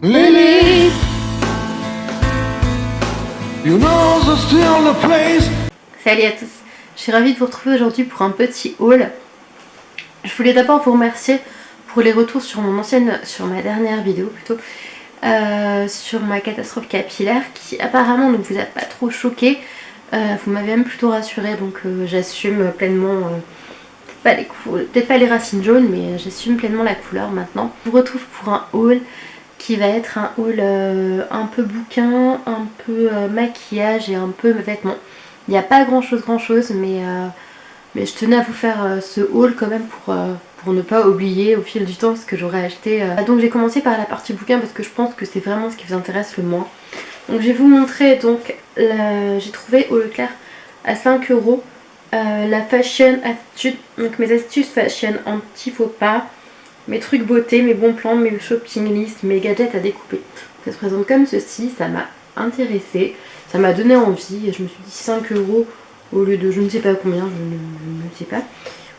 Lily, you know the still the place. Salut à tous, je suis ravie de vous retrouver aujourd'hui pour un petit haul. Je voulais d'abord vous remercier pour les retours sur ma dernière vidéo plutôt, sur ma catastrophe capillaire qui apparemment ne vous a pas trop choqué. Vous m'avez même plutôt rassuré, donc j'assume pleinement, peut-être pas les racines jaunes, mais j'assume pleinement la couleur maintenant. Je vous retrouve pour un haul qui va être un haul un peu bouquin, un peu maquillage et un peu vêtements. Il n'y a pas grand chose, mais je tenais à vous faire ce haul quand même pour ne pas oublier au fil du temps ce que j'aurais acheté. Donc j'ai commencé par la partie bouquin parce que je pense que c'est vraiment ce qui vous intéresse le moins. Donc je vais vous montrer, donc j'ai trouvé au Leclerc à 5 €. La fashion attitude, donc mes astuces fashion anti faux pas, mes trucs beauté, mes bons plans, mes shopping list, mes gadgets à découper. Ça se présente comme ceci, ça m'a intéressée, ça m'a donné envie et je me suis dit 5 € au lieu de je ne sais pas combien, je ne sais pas.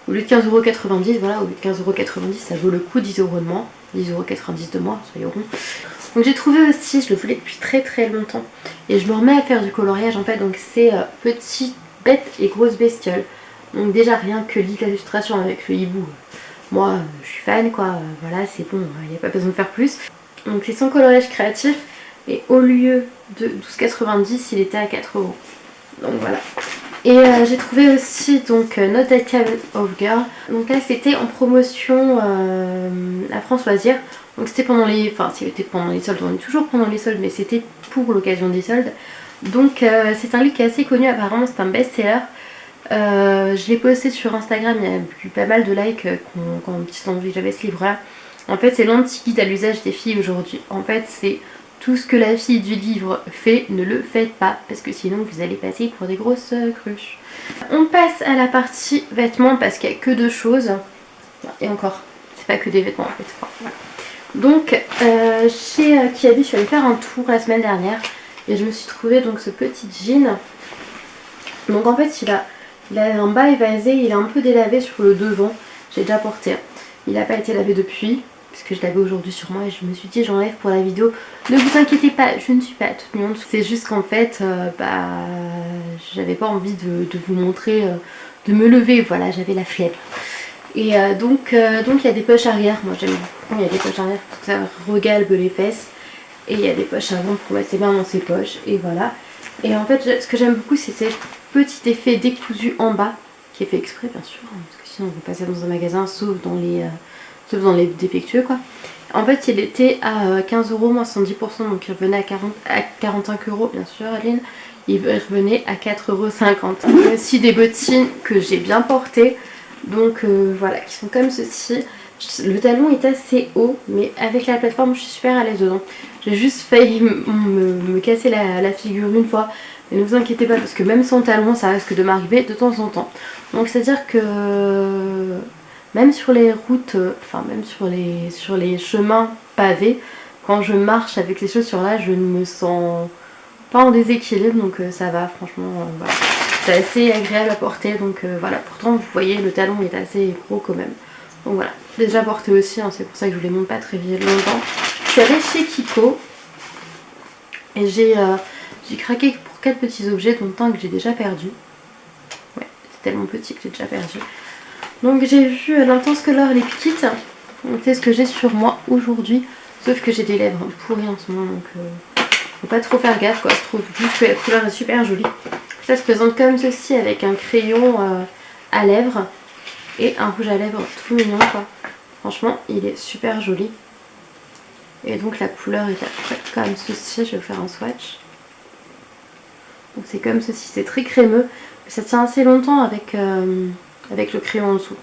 Au lieu de 15,90 €, voilà, au lieu de 15,90 € ça vaut le coup, 10 € de moins, 10,90 € de moins, soyons ronds. Donc j'ai trouvé aussi, je le voulais depuis très longtemps, et je me remets à faire du coloriage en fait, donc c'est Petite bête et grosse bestiole. Donc déjà rien que l'illustration avec le hibou, moi je suis fan quoi, voilà c'est bon, il n'y a pas besoin de faire plus. Donc c'est son coloriage créatif, et au lieu de 12,90 € il était à 4 €. Donc voilà. Et j'ai trouvé aussi donc Not That Kind of Girl. Donc là c'était en promotion à Françoisière. Donc c'était pendant les soldes, on est toujours pendant les soldes, mais c'était pour l'occasion des soldes. Donc c'est un livre qui est assez connu, apparemment c'est un best-seller. Je l'ai posté sur Instagram, il y a eu pas mal de likes quand ils ont vu que j'avais ce livre là. En fait c'est l'anti-guide à l'usage des filles aujourd'hui. En fait c'est tout ce que la fille du livre fait, ne le faites pas, parce que sinon vous allez passer pour des grosses cruches. On passe à la partie vêtements, parce qu'il n'y a que deux choses. Et encore, c'est pas que des vêtements en fait. Enfin, voilà. Donc chez Kiabi, je suis allée faire un tour la semaine dernière, et je me suis trouvé donc ce petit jean. Donc en fait il a un bas évasé, il est un peu délavé sur le devant, j'ai déjà porté. Il n'a pas été lavé depuis, puisque je l'avais aujourd'hui sur moi, et je me suis dit j'enlève pour la vidéo. Ne vous inquiétez pas, je ne suis pas toute mignonne. C'est juste qu'en fait, j'avais pas envie de vous montrer, de me lever, voilà, j'avais la flemme. Et donc il y a des poches arrière, moi j'aime beaucoup, il y a des poches arrière pour que ça regalbe les fesses. Et il y a des poches avant pour mettre ses mains dans ses poches, et voilà. Et en fait, ce que j'aime beaucoup, c'est ces petits effets décousus en bas, qui est fait exprès bien sûr, hein, parce que sinon on peut passer dans un magasin, sauf dans les défectueux quoi. En fait il était à 15 € moins 110%, donc il revenait à 45 € bien sûr Aline. Il revenait à 4,50 €. Il y a aussi des bottines que j'ai bien portées, donc voilà, qui sont comme ceci. Le talon est assez haut, mais avec la plateforme je suis super à l'aise dedans. J'ai juste failli me casser la figure une fois, mais ne vous inquiétez pas parce que même sans talon ça risque de m'arriver de temps en temps. Donc c'est à dire que même sur les routes, enfin même sur les chemins pavés, quand je marche avec les chaussures là, je ne me sens pas en déséquilibre, donc ça va franchement, voilà. C'est assez agréable à porter, donc voilà. Pourtant vous voyez le talon est assez gros quand même. Donc voilà, déjà porté aussi, hein, c'est pour ça que je vous les montre pas très longtemps. Je suis allée chez Kiko et j'ai craqué pour 4 petits objets, dont un que j'ai déjà perdu. Ouais, c'est tellement petit que j'ai déjà perdu. Donc j'ai vu l'Intense Color Lip Kit, c'est ce que j'ai sur moi aujourd'hui, sauf que j'ai des lèvres pourries en ce moment, donc faut pas trop faire gaffe quoi. Je trouve juste que la couleur est super jolie. Ça se présente comme ceci avec un crayon à lèvres et un rouge à lèvres tout mignon quoi. Franchement il est super joli. Et donc la couleur est à peu près comme ceci, je vais vous faire un swatch. Donc c'est comme ceci, c'est très crémeux, mais ça tient assez longtemps avec le crayon en dessous.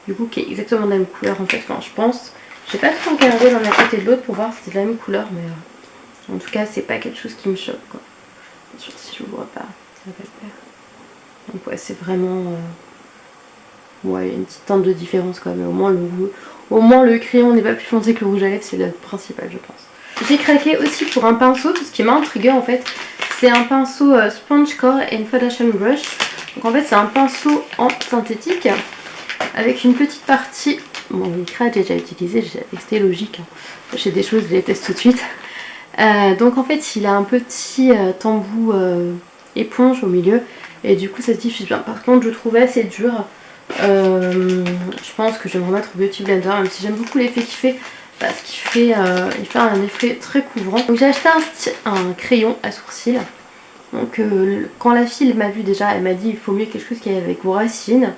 Du coup qui est exactement la même couleur en fait, enfin je pense. J'ai pas trop regardé l'un à côté de l'autre pour voir si c'était la même couleur, mais en tout cas c'est pas quelque chose qui me choque quoi. Bien sûr si je vois pas, ça va pas le faire. Donc ouais c'est vraiment... ouais, il y a une petite teinte de différence quoi, mais au moins le crayon n'est pas plus foncé que le rouge à lèvres, c'est le principal je pense. J'ai craqué aussi pour un pinceau, tout ce qui m'a intrigué en fait, c'est un pinceau Sponge Core and Foundation Brush. Donc en fait c'est un pinceau en synthétique, avec une petite partie, bon les crades j'ai déjà utilisé, c'était logique, hein. J'ai des choses, je les teste tout de suite. Donc en fait il a un petit tambour éponge au milieu et du coup ça se diffuse bien. Par contre je trouvais assez dur. Je pense que je vais me remettre au Beauty Blender, même si j'aime beaucoup l'effet qu'il fait, parce qu'il fait, il fait un effet très couvrant. Donc j'ai acheté un crayon à sourcils. Donc quand la fille m'a vu déjà, elle m'a dit il faut mieux quelque chose qui aille avec vos racines.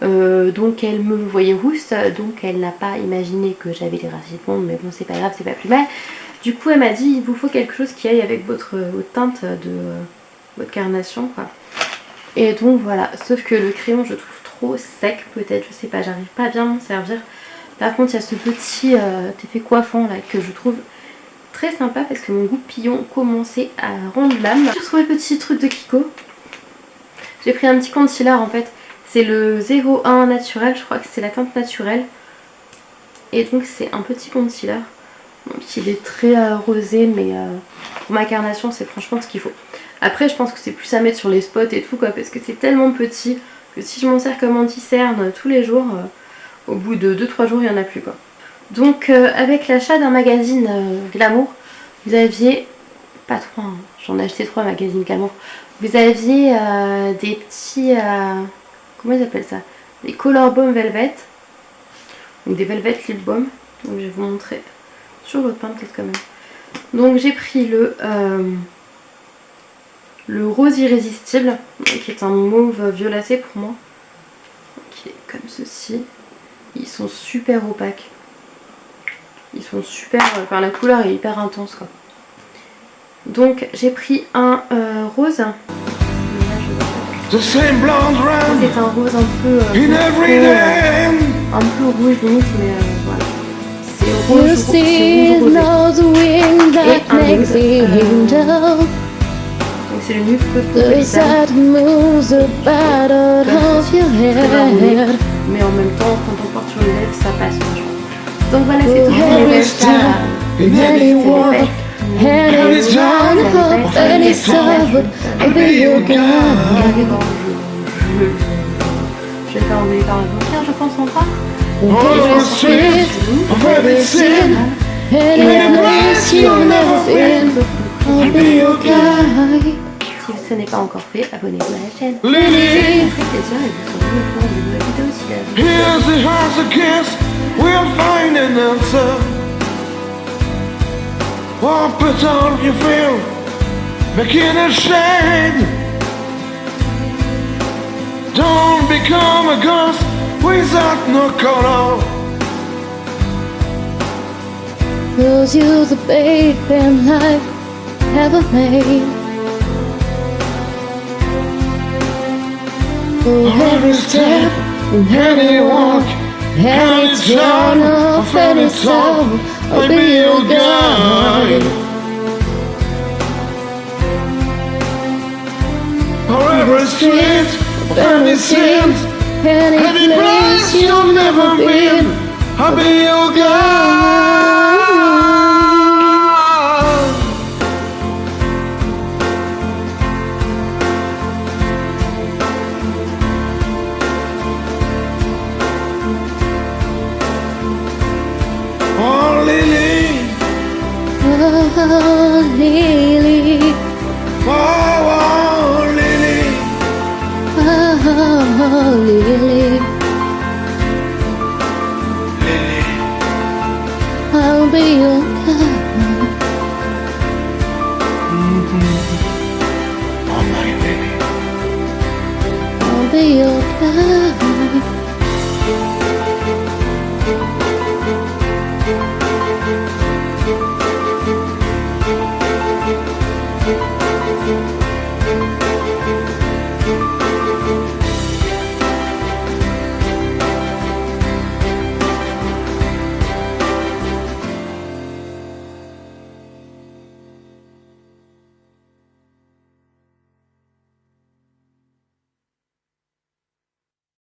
Donc elle me voyait rousse, donc elle n'a pas imaginé que j'avais des racines blondes, mais bon c'est pas grave, c'est pas plus mal. Du coup elle m'a dit il vous faut quelque chose qui aille avec votre teinte de votre carnation quoi. Et donc voilà, sauf que le crayon je trouve trop sec peut-être, je sais pas, j'arrive pas à bien m'en servir. Par contre il y a ce petit effet coiffant là que je trouve très sympa parce que mon goupillon commençait à rendre l'âme. J'ai retrouvé le petit truc de Kiko. J'ai pris un petit concealer en fait. C'est le 01 naturel, je crois que c'est la teinte naturelle. Et donc c'est un petit concealer. Donc il est très rosé mais pour ma carnation c'est franchement ce qu'il faut. Après je pense que c'est plus à mettre sur les spots et tout quoi parce que c'est tellement petit que si je m'en sers comme anti-cerne tous les jours, au bout de 2-3 jours il n'y en a plus quoi. Donc avec l'achat d'un magazine Glamour, vous aviez, pas trop, hein, j'en ai acheté 3 magazines Glamour, vous aviez des petits, comment ils appellent ça, des Color Balm Velvet, donc des Velvet Lip Balm, donc je vais vous montrer sur l'autre pain peut-être quand même. Donc j'ai pris le rose irrésistible, qui est un mauve violacé pour moi, qui est comme ceci, ils sont super opaques. Ils sont super, enfin la couleur est hyper intense quoi. Donc j'ai pris un rose. C'est un rose un peu rouge limite mais voilà. C'est rouge, et un angel. Donc c'est le Nude Cosmopolitan. Mais en même temps quand on porte sur les lèvres ça passe franchement. Donc voilà c'est tout. Je vais faire enlever par le concert je pense en part. Si ce n'est pas encore fait, abonnez-vous à la chaîne. Ça me fait plaisir et vous serez au courant de nouvelles vidéos aussi là. Here's the house of kiss, we'll find an answer. What put on you feel, making a shade. Don't become a ghost without no color. Was you the baby life ever made? For every step and every walk, any turn of any soul, I'll be your guide. For every street, of any sin, any place you've never been, I'll be your guide. Oh, Lily. Oh, Lily.